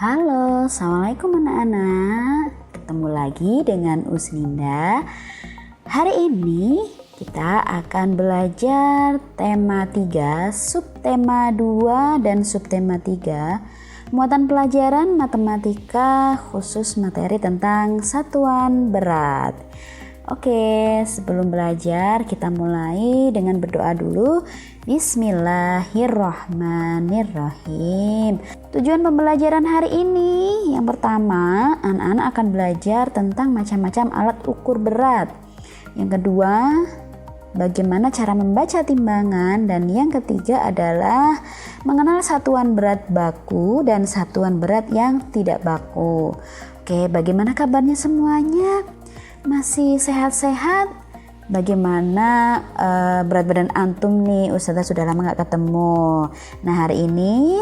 Halo, Assalamualaikum anak-anak. Ketemu lagi dengan Usninda. Hari ini kita akan belajar tema 3, subtema 2 dan subtema 3, muatan pelajaran matematika khusus materi tentang satuan berat. Oke, sebelum belajar kita mulai dengan berdoa dulu. Bismillahirrahmanirrahim. Tujuan pembelajaran hari ini, yang pertama, anak-anak akan belajar tentang macam-macam alat ukur berat. Yang kedua, bagaimana cara membaca timbangan, dan yang ketiga adalah mengenal satuan berat baku dan satuan berat yang tidak baku. Oke, bagaimana kabarnya semuanya? Masih sehat-sehat? Bagaimana berat badan antum nih? Ustazah sudah lama gak ketemu. Nah, hari ini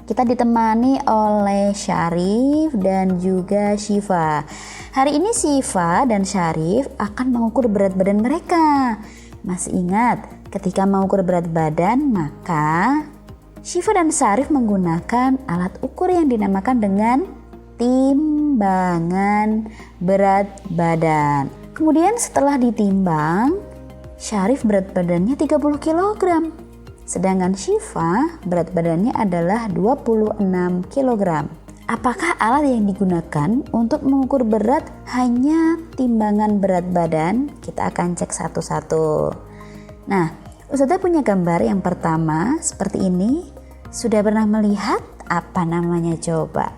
kita ditemani oleh Syarif dan juga Syifa. Hari ini Syifa dan Syarif akan mengukur berat badan mereka. Masih ingat ketika mengukur berat badan, maka Syifa dan Syarif menggunakan alat ukur yang dinamakan dengan timbangan berat badan. Kemudian setelah ditimbang, Syarif berat badannya 30 kg. Sedangkan Syifa berat badannya adalah 26 kg. Apakah alat yang digunakan untuk mengukur berat hanya timbangan berat badan? Kita akan cek satu-satu. Nah, Ustazah punya gambar yang pertama seperti ini. Sudah pernah melihat apa namanya coba?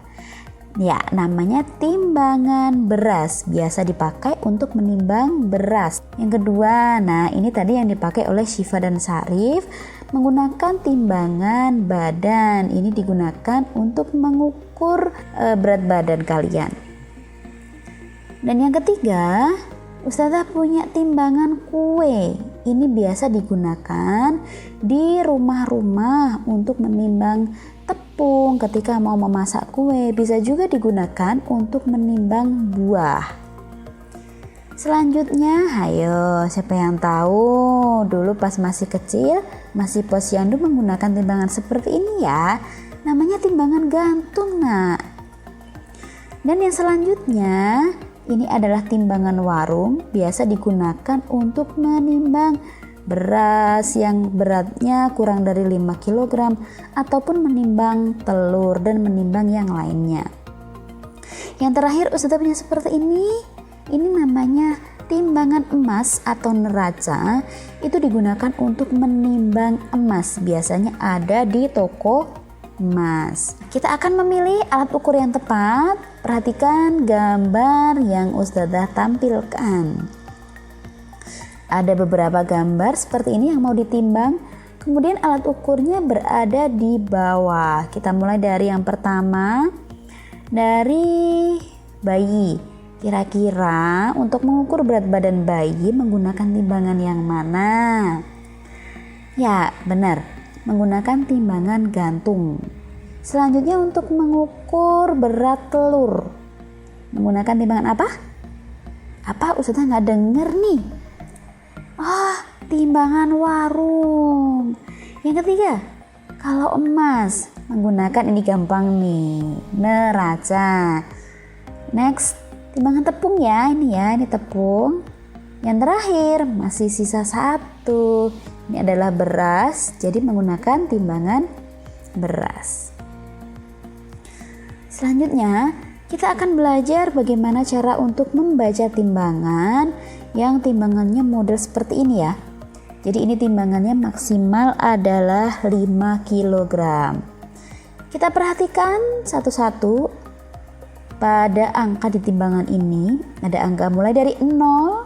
Ya, namanya timbangan beras. Biasa dipakai untuk menimbang beras. Yang kedua, nah ini tadi yang dipakai oleh Syifa dan Syarif, menggunakan timbangan badan. Ini digunakan untuk mengukur berat badan kalian. Dan yang ketiga, Ustazah punya timbangan kue. Ini biasa digunakan di rumah-rumah untuk menimbang tepung ketika mau memasak kue. Bisa juga digunakan untuk menimbang buah. Selanjutnya, ayo siapa yang tahu dulu pas masih kecil, masih posyandu menggunakan timbangan seperti ini ya. Namanya timbangan gantung, nak. Dan yang selanjutnya, ini adalah timbangan warung, biasa digunakan untuk menimbang beras yang beratnya kurang dari 5 kg ataupun menimbang telur dan menimbang yang lainnya. Yang terakhir Ustazah punya seperti ini. Ini namanya timbangan emas atau neraca. Itu digunakan untuk menimbang emas. Biasanya ada di toko emas. Kita akan memilih alat ukur yang tepat. Perhatikan gambar yang Ustazah tampilkan. Ada beberapa gambar seperti ini yang mau ditimbang. Kemudian alat ukurnya berada di bawah. Kita mulai dari yang pertama, dari bayi. Kira-kira untuk mengukur berat badan bayi menggunakan timbangan yang mana? Ya, benar. Menggunakan timbangan gantung. Selanjutnya untuk mengukur berat telur. Menggunakan timbangan apa? Apa? Ustazah nggak denger nih. Timbangan warung. Yang ketiga, kalau emas menggunakan ini gampang nih, neraca. Next, timbangan tepung ya, ini tepung. Yang terakhir masih sisa satu. Ini adalah beras, jadi menggunakan timbangan beras. Selanjutnya, kita akan belajar bagaimana cara untuk membaca timbangan yang timbangannya model seperti ini ya. Jadi ini timbangannya maksimal adalah 5 kg. Kita perhatikan satu-satu pada angka di timbangan ini. Ada angka mulai dari 0,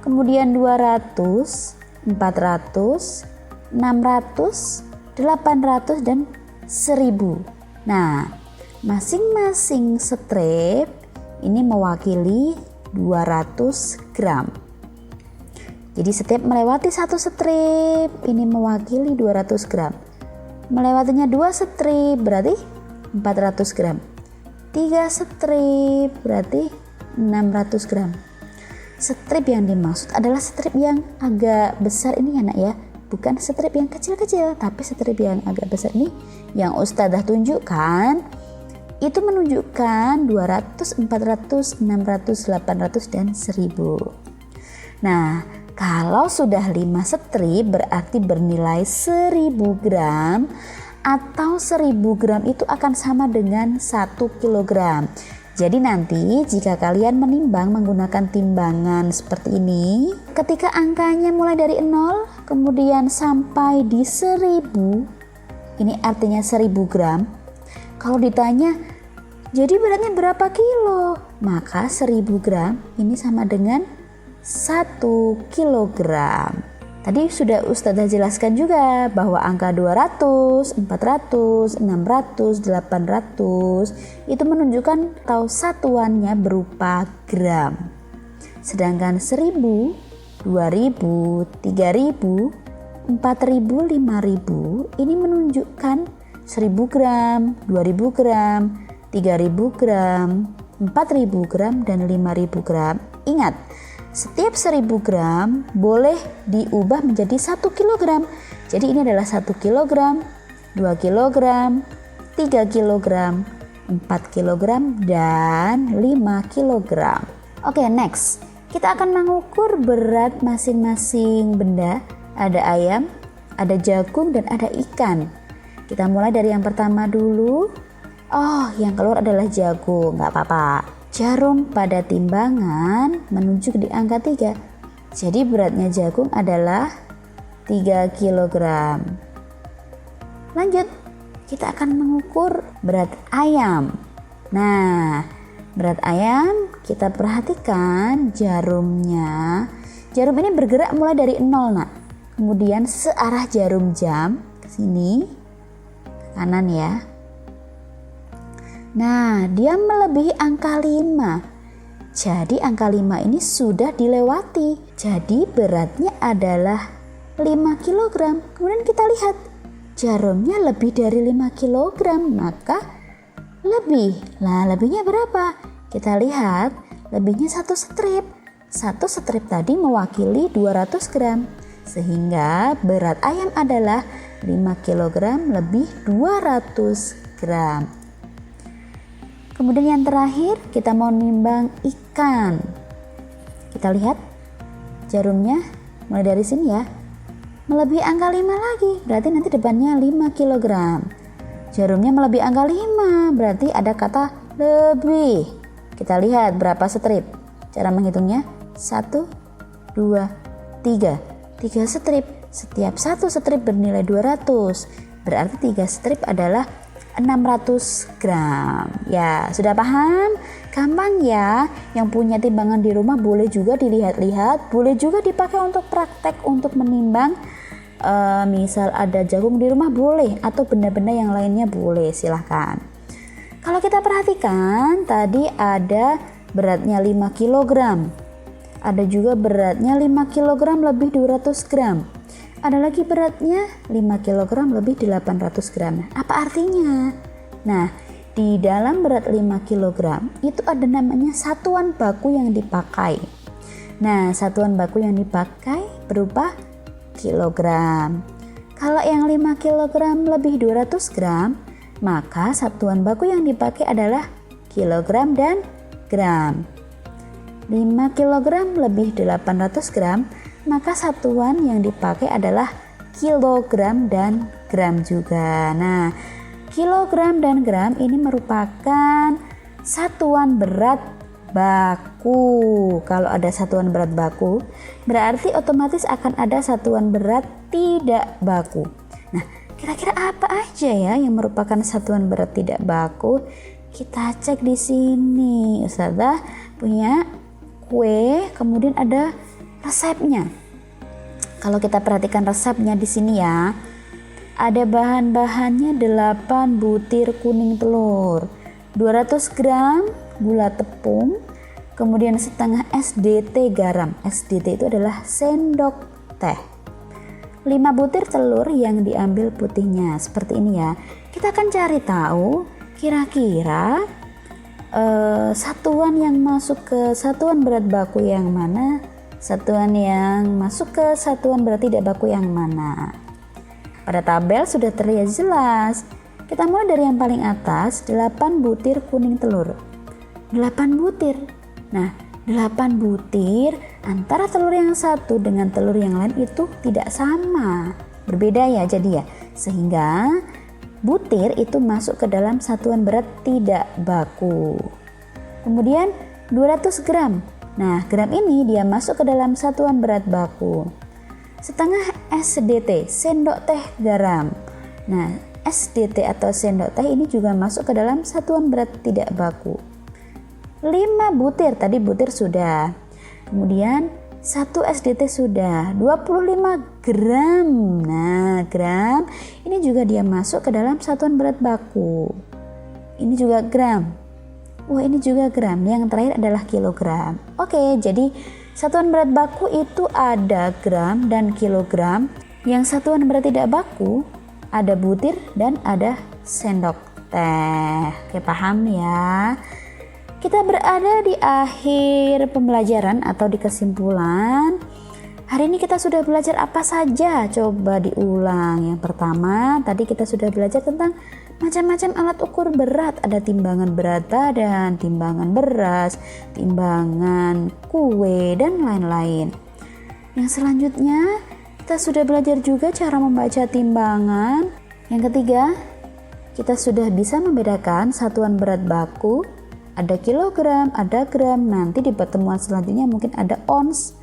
kemudian 200, 400, 600, 800, dan 1000. Nah, masing-masing strip ini mewakili 200 gram. Jadi setiap melewati satu strip ini mewakili 200 gram. Melewatinya 2 strip berarti 400 gram. 3 strip berarti 600 gram. Strip yang dimaksud adalah strip yang agak besar ini ya nak ya. Bukan strip yang kecil-kecil, tapi strip yang agak besar ini yang Ustazah tunjukkan itu menunjukkan 200, 400, 600, 800, dan 1000. Nah, kalau sudah 5 strip berarti bernilai 1000 gram, atau 1000 gram itu akan sama dengan 1 kilogram. Jadi nanti jika kalian menimbang menggunakan timbangan seperti ini, ketika angkanya mulai dari 0 kemudian sampai di 1000, ini artinya 1000 gram. Kalau ditanya, jadi beratnya berapa kilo? Maka 1000 gram ini sama dengan 1 kilogram. Tadi sudah Ustazah jelaskan juga bahwa angka 200, 400, 600, 800 itu menunjukkan atau satuannya berupa gram. Sedangkan 1000, 2000, 3000, 4000, 5000 ini menunjukkan 1000 gram, 2000 gram, 3000 gram, 4000 gram, dan 5000 gram. Ingat, setiap 1000 gram boleh diubah menjadi 1 kilogram. Jadi ini adalah 1 kilogram, 2 kilogram, 3 kilogram, 4 kilogram, dan 5 kilogram. Oke, next. Kita akan mengukur berat masing-masing benda. Ada ayam, ada jagung, dan ada ikan. Kita mulai dari yang pertama dulu. Oh, yang keluar adalah jagung, nggak apa-apa. Jarum pada timbangan menunjuk di angka 3. Jadi beratnya jagung adalah 3 kg. Lanjut, kita akan mengukur berat ayam. Nah, berat ayam kita perhatikan jarumnya. Jarum ini bergerak mulai dari 0, nak. Kemudian searah jarum jam ke sini, ke kanan ya. Nah, dia melebihi angka 5. Jadi angka 5 ini sudah dilewati. Jadi beratnya adalah 5 kg. Kemudian kita lihat jarumnya lebih dari 5 kg, maka lebih. Nah, lebihnya berapa? Kita lihat lebihnya 1 strip. 1 strip tadi mewakili 200 gram. Sehingga berat ayam adalah 5 kg lebih 200 gram. Kemudian yang terakhir kita mau nimbang ikan. Kita lihat jarumnya mulai dari sini ya. Melebihi angka 5 lagi, berarti nanti depannya 5 kg. Jarumnya melebihi angka 5, berarti ada kata lebih. Kita lihat berapa strip. Cara menghitungnya 1, 2, 3. 3 strip. Setiap 1 strip bernilai 200. Berarti 3 strip adalah 600 gram. Ya, sudah paham? Gampang ya. Yang punya timbangan di rumah boleh juga dilihat-lihat, boleh juga dipakai untuk praktek untuk menimbang. Misal ada jagung di rumah boleh, atau benda-benda yang lainnya boleh, silahkan. Kalau kita perhatikan tadi ada beratnya 5 kg. Ada juga beratnya 5 kg lebih 200 gram. Ada lagi beratnya 5 kg lebih 800 gram. Apa artinya? Nah, di dalam berat 5 kg itu ada namanya satuan baku yang dipakai. Nah, satuan baku yang dipakai berupa kilogram. Kalau yang 5 kg lebih 200 gram, maka satuan baku yang dipakai adalah kilogram dan gram. 5 kg lebih 800 gram, maka satuan yang dipakai adalah kilogram dan gram juga. Nah, kilogram dan gram ini merupakan satuan berat baku. Kalau ada satuan berat baku, berarti otomatis akan ada satuan berat tidak baku. Nah, kira-kira apa aja ya yang merupakan satuan berat tidak baku? Kita cek di sini. Ustazah punya kue, kemudian ada resepnya. Kalau kita perhatikan resepnya di sini ya, ada bahan-bahannya 8 butir kuning telur, 200 gram gula tepung, kemudian setengah SDT garam. SDT itu adalah sendok teh. 5 butir telur yang diambil putihnya, seperti ini ya. Kita akan cari tahu kira-kira satuan yang masuk ke satuan berat baku yang mana, satuan yang masuk ke satuan berat tidak baku yang mana. Pada tabel sudah terlihat jelas. Kita mulai dari yang paling atas, 8 butir kuning telur. 8 butir. Nah, 8 butir antara telur yang satu dengan telur yang lain itu tidak sama. Berbeda ya jadi ya. Sehingga butir itu masuk ke dalam satuan berat tidak baku. Kemudian 200 gram. Nah, gram ini dia masuk ke dalam satuan berat baku. Setengah SDT, sendok teh garam. Nah, SDT atau sendok teh ini juga masuk ke dalam satuan berat tidak baku. 5 butir, tadi butir sudah. Kemudian 1 SDT sudah, 25 gram. Nah, gram ini juga dia masuk ke dalam satuan berat baku. Ini juga gram. Wah, ini juga gram. Yang terakhir adalah kilogram. Oke, jadi satuan berat baku itu ada gram dan kilogram. Yang satuan berat tidak baku ada butir dan ada sendok teh. Oke, paham ya? Kita berada di akhir pembelajaran atau di kesimpulan. Hari ini kita sudah belajar apa saja? Coba diulang. Yang pertama, tadi kita sudah belajar tentang macam-macam alat ukur berat. Ada timbangan berat badan, timbangan beras, timbangan kue, dan lain-lain. Yang selanjutnya, kita sudah belajar juga cara membaca timbangan. Yang ketiga, kita sudah bisa membedakan satuan berat baku. Ada kilogram, ada gram. Nanti di pertemuan selanjutnya mungkin ada ons.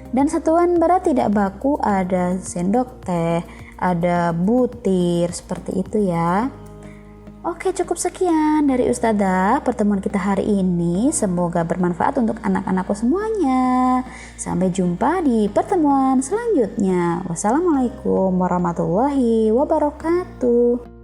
Dan satuan berat tidak baku ada sendok teh, ada butir, seperti itu ya. Oke, cukup sekian dari Ustazah pertemuan kita hari ini. Semoga bermanfaat untuk anak-anakku semuanya. Sampai jumpa di pertemuan selanjutnya. Wassalamualaikum warahmatullahi wabarakatuh.